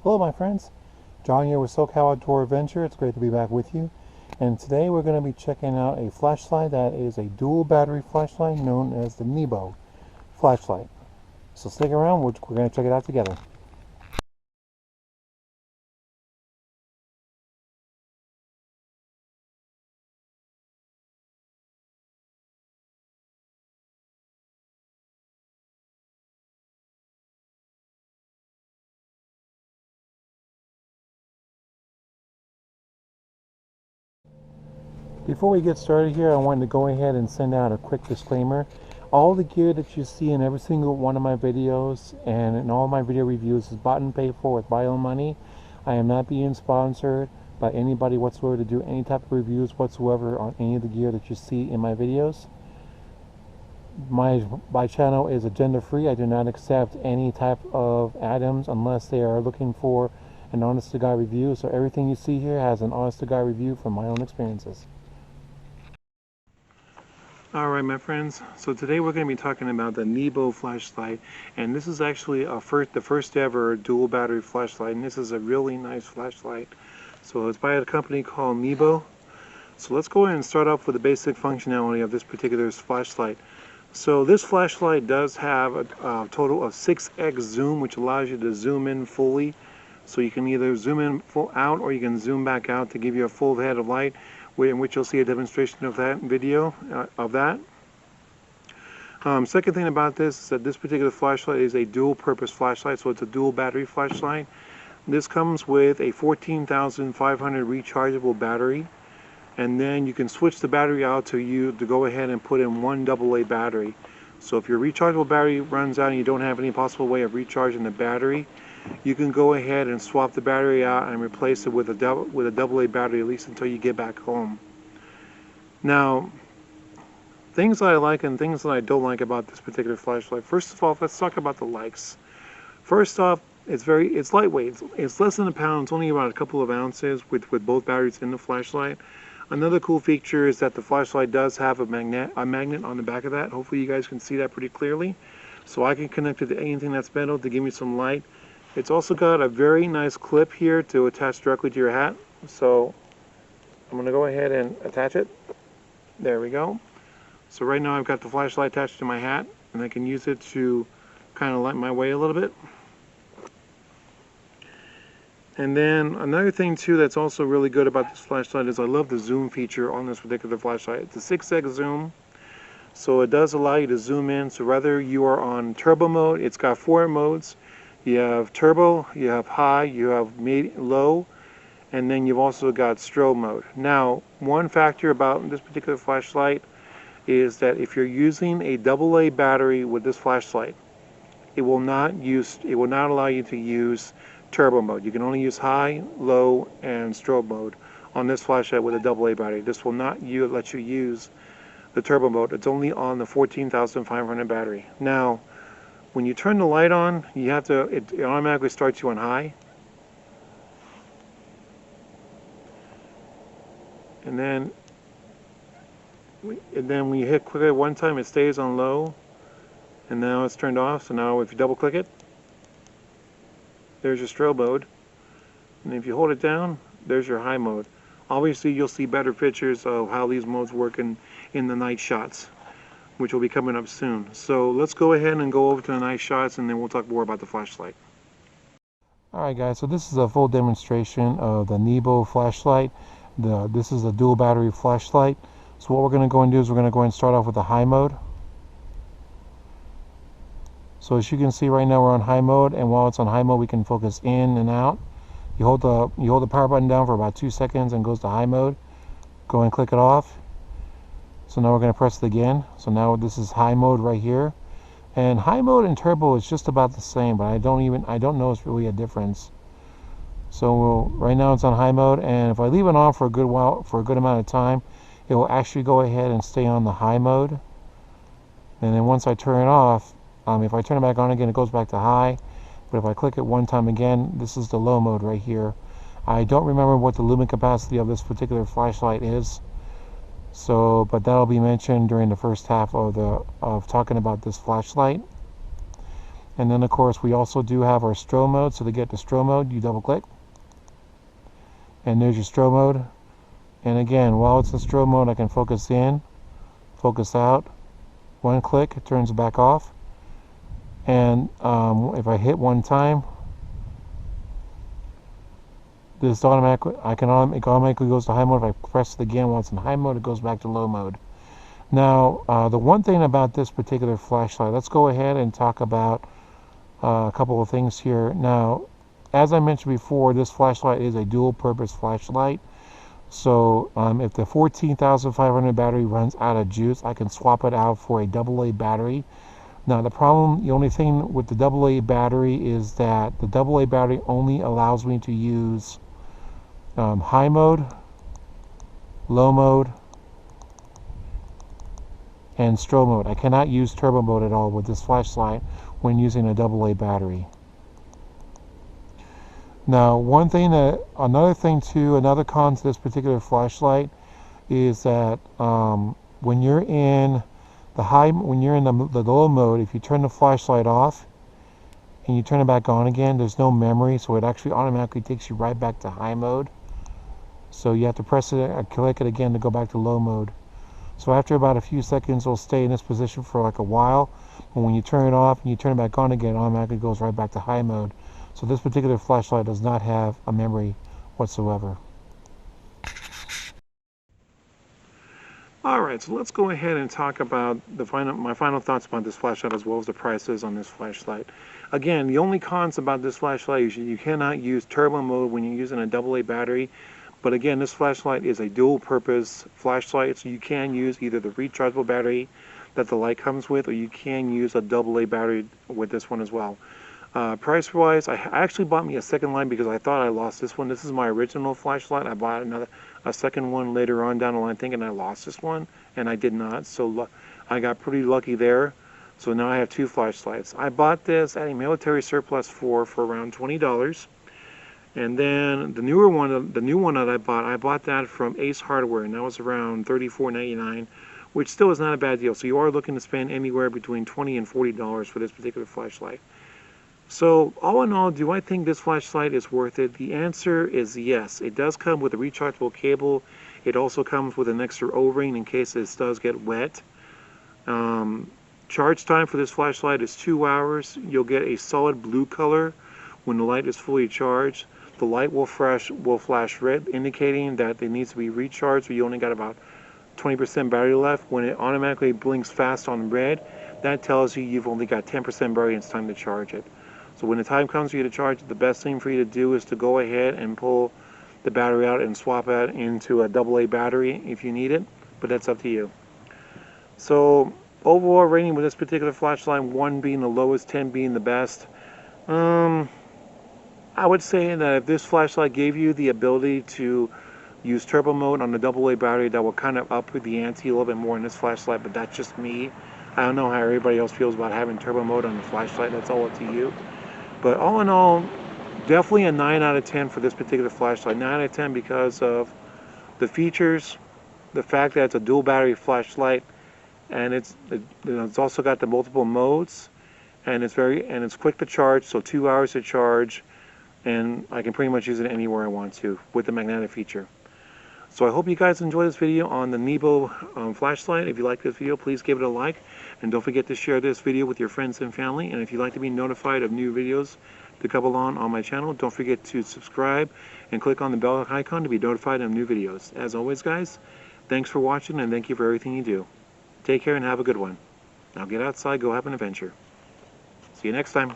Hello my friends, John here with SoCal Outdoor Adventure. It's great to be back with you. And today we're going to be checking out a flashlight that is a dual battery flashlight known as the Nebo flashlight. So stick around, we're going to check it out together. Before we get started here, I wanted to go ahead and send out a quick disclaimer. All the gear that you see in every single one of my videos and in all my video reviews is bought and paid for with my own money. I am not being sponsored by anybody whatsoever to do any type of reviews whatsoever on any of the gear that you see in my videos. My channel is agenda free. I do not accept any type of items unless they are looking for an honest to God review. So everything you see here has an honest to God review from my own experiences. Alright my friends, so today we're going to be talking about the Nebo flashlight, and this is actually the first ever dual battery flashlight, and this is a really nice flashlight. So it's by a company called Nebo. So let's go ahead and start off with the basic functionality of this particular flashlight. So this flashlight does have a total of 6x zoom, which allows you to zoom in fully. So you can either zoom in full out or you can zoom back out to give you a full head of light, in which you'll see a demonstration of that video of that. Second thing about this is that this particular flashlight is a dual purpose flashlight, so it's a dual battery flashlight. This comes with a 14,500 rechargeable battery, and then you can switch the battery out to go ahead and put in one AA battery. So if your rechargeable battery runs out and you don't have any possible way of recharging the battery, you can go ahead and swap the battery out and replace it with a AA battery, at least until you get back home. Now, things that I like and things that I don't like about this particular flashlight. First of all, let's talk about the likes. First off, it's lightweight. It's less than a pound. It's only about a couple of ounces with both batteries in the flashlight. Another cool feature is that the flashlight does have a magnet on the back of that. Hopefully you guys can see that pretty clearly. So I can connect it to anything that's metal to give me some light. It's also got a very nice clip here to attach directly to your hat. So I'm going to go ahead and attach it. There we go. So right now I've got the flashlight attached to my hat, and I can use it to kind of light my way a little bit. And then another thing too that's also really good about this flashlight is I love the zoom feature on this particular flashlight. It's a 6x zoom, so it does allow you to zoom in. So whether you are on turbo mode, it's got 4 modes. You have turbo, you have high, you have low, and then you've also got stroll mode. Now, one factor about this particular flashlight is that if you're using a AA battery with this flashlight, it will not allow you to use turbo mode. You can only use high, low, and strobe mode on this flashlight with a AA battery. This will not let you use the turbo mode. It's only on the 14,500 battery. Now, when you turn the light on, it automatically starts you on high. And then when you hit click it one time, it stays on low. And now it's turned off. So now if you double click it, there's your strobe mode. And if you hold it down, there's your high mode. Obviously, you'll see better pictures of how these modes work in the night shots, which will be coming up soon. So let's go ahead and go over to the night shots, and then we'll talk more about the flashlight. Alright guys, so this is a full demonstration of the Nebo flashlight. This is a dual battery flashlight. So what we're going to go and do is we're going to go and start off with the high mode. So as you can see right now we're on high mode, and while it's on high mode we can focus in and out. You hold the power button down for about 2 seconds and it goes to high mode. Go and click it off. So now we're going to press it again. So now this is high mode right here. And high mode and turbo is just about the same, but I don't know it's really a difference. So right now it's on high mode, and if I leave it on for a good amount of time, it will actually go ahead and stay on the high mode. And then once I turn it off, if I turn it back on again, it goes back to high. But if I click it one time again, this is the low mode right here. I don't remember what the lumen capacity of this particular flashlight is. So, but that'll be mentioned during the first half of talking about this flashlight. And then of course we also do have our stroll mode. So to get to stroll mode, you double click, and there's your stroll mode. And again, while it's in stroll mode, I can focus in, focus out. One click, it turns it back off. And if I hit one time, this it automatically goes to high mode. If I press it again while it's in high mode, it goes back to low mode. Now, the one thing about this particular flashlight, let's go ahead and talk about a couple of things here. Now, as I mentioned before, this flashlight is a dual purpose flashlight. So if the 14,500 battery runs out of juice, I can swap it out for a AA battery. Now the only thing with the AA battery is that the AA battery only allows me to use high mode, low mode, and stroll mode. I cannot use turbo mode at all with this flashlight when using a AA battery. Now, another con to this particular flashlight is that when you're in the low mode, if you turn the flashlight off and you turn it back on again, there's no memory, so it actually automatically takes you right back to high mode. So you have to press it or click it again to go back to low mode. So after about a few seconds, it'll stay in this position for like a while. But when you turn it off and you turn it back on again, it automatically goes right back to high mode. So this particular flashlight does not have a memory whatsoever. Alright, so let's go ahead and talk about my final thoughts about this flashlight as well as the prices on this flashlight. Again, the only cons about this flashlight is you cannot use turbo mode when you're using a AA battery. But again, this flashlight is a dual purpose flashlight, so you can use either the rechargeable battery that the light comes with, or you can use a AA battery with this one as well. Price wise, I actually bought me a second line because I thought I lost this one. This is my original flashlight. I bought a second one later on down the line thinking I lost this one, and I did not. So I got pretty lucky there. So now I have two flashlights. I bought this at a military surplus for around $20. And then the new one that I bought that from Ace Hardware, and that was around $34.99, which still is not a bad deal. So you are looking to spend anywhere between $20 and $40 for this particular flashlight. So all in all, do I think this flashlight is worth it? The answer is yes. It does come with a rechargeable cable. It also comes with an extra O-ring in case this does get wet. Charge time for this flashlight is 2 hours. You'll get a solid blue color when the light is fully charged. The light will flash red, indicating that it needs to be recharged, so you only got about 20% battery left. When it automatically blinks fast on red, that tells you you've only got 10% battery and it's time to charge it. So when the time comes for you to charge it, the best thing for you to do is to go ahead and pull the battery out and swap it into a AA battery if you need it, but that's up to you. So overall rating with this particular flashlight, 1 being the lowest, 10 being the best. I would say that if this flashlight gave you the ability to use turbo mode on the AA battery, that will kind of up the ante a little bit more in this flashlight, but that's just me. I don't know how everybody else feels about having turbo mode on the flashlight. That's all up to you. But all in all, definitely a 9 out of 10 for this particular flashlight. 9 out of 10 because of the features, the fact that it's a dual battery flashlight, and it's also got the multiple modes, and it's quick to charge, so 2 hours to charge, and I can pretty much use it anywhere I want to with the magnetic feature. So I hope you guys enjoyed this video on the Nebo flashlight. If you like this video, please give it a like. And don't forget to share this video with your friends and family. And if you'd like to be notified of new videos to come along on my channel, don't forget to subscribe and click on the bell icon to be notified of new videos. As always, guys, thanks for watching and thank you for everything you do. Take care and have a good one. Now get outside, go have an adventure. See you next time.